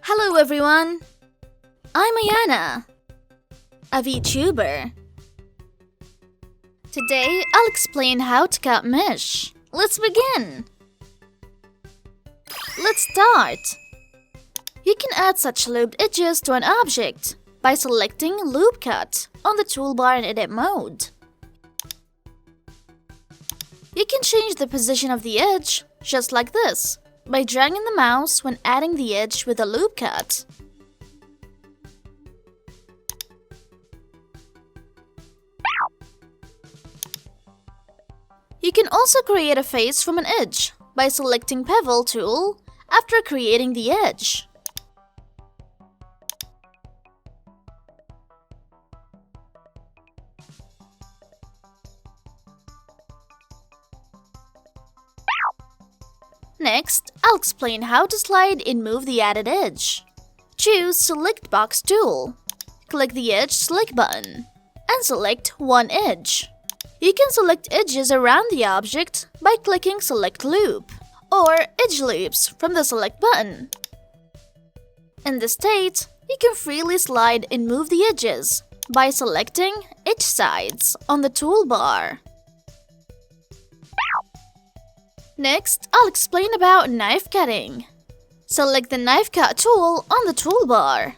Hello everyone! I'm AYANA, a Vtuber. Today, I'll explain how to cut mesh. Let's begin! Let's start! You can add such looped edges to an object by selecting Loop Cut on the toolbar in Edit mode. You can change the position of the edge, just like this, by dragging the mouse when adding the edge with a loop cut. You can also create a face from an edge by selecting Bevel tool after creating the edge. Next, I'll explain how to slide and move the added edge. Choose Select Box tool. Click the Edge Select button and select one edge. You can select edges around the object by clicking Select Loop or Edge Loops from the Select button. In this state, you can freely slide and move the edges by selecting Edge Sides on the toolbar. Next, I'll explain about knife cutting. Select the Knife Cut tool on the toolbar.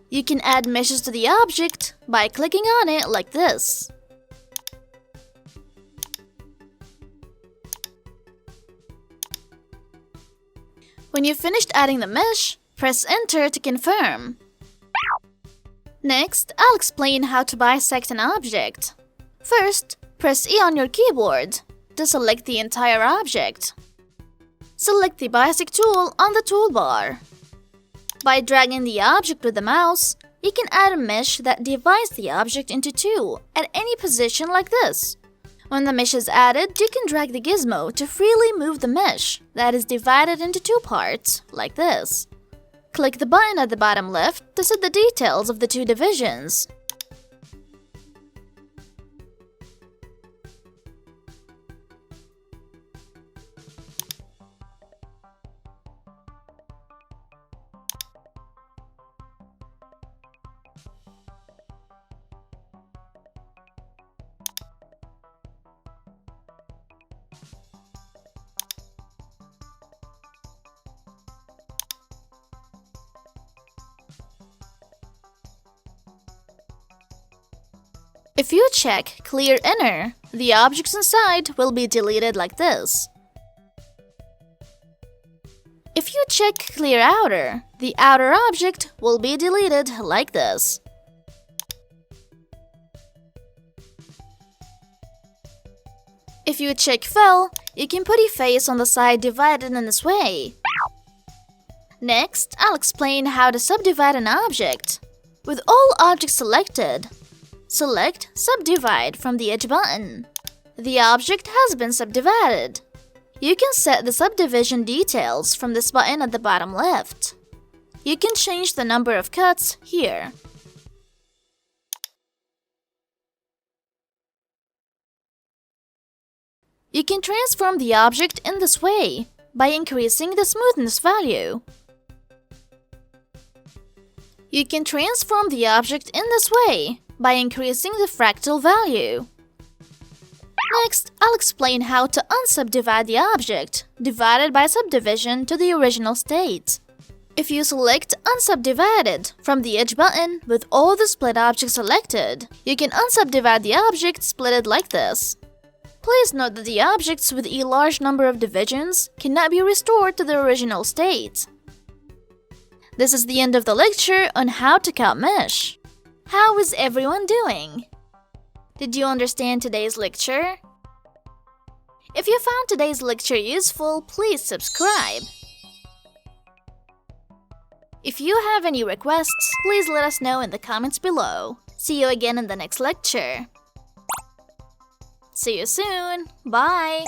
You can add meshes to the object by clicking on it like this. When you've finished adding the mesh, press Enter to confirm. Next, I'll explain how to bisect an object. First, press E on your keyboard to select the entire object. Select the Bisect tool on the toolbar. By dragging the object with the mouse, you can add a mesh that divides the object into two at any position like this. When the mesh is added, you can drag the gizmo to freely move the mesh that is divided into two parts, like this. Click the button at the bottom left to set the details of the two divisions. If you check Clear Inner, the objects inside will be deleted like this. If you check Clear Outer, the outer object will be deleted like this. If you check Fill, you can put a face on the side divided in this way. Next, I'll explain how to subdivide an object. With all objects selected, select Subdivide from the Edge button. The object has been subdivided. You can set the subdivision details from this button at the bottom left. You can change the number of cuts here. You can transform the object in this way by increasing the smoothness value. You can transform the object in this way by increasing the fractal value. Next, I'll explain how to unsubdivide the object, divided by subdivision to the original state. If you select Unsubdivided from the Edge button with all the split objects selected, you can unsubdivide the object splitted like this. Please note that the objects with a large number of divisions cannot be restored to the original state. This is the end of the lecture on how to cut mesh. How is everyone doing? Did you understand today's lecture? If you found today's lecture useful, please subscribe. If you have any requests, please let us know in the comments below. See you again in the next lecture. See you soon. Bye.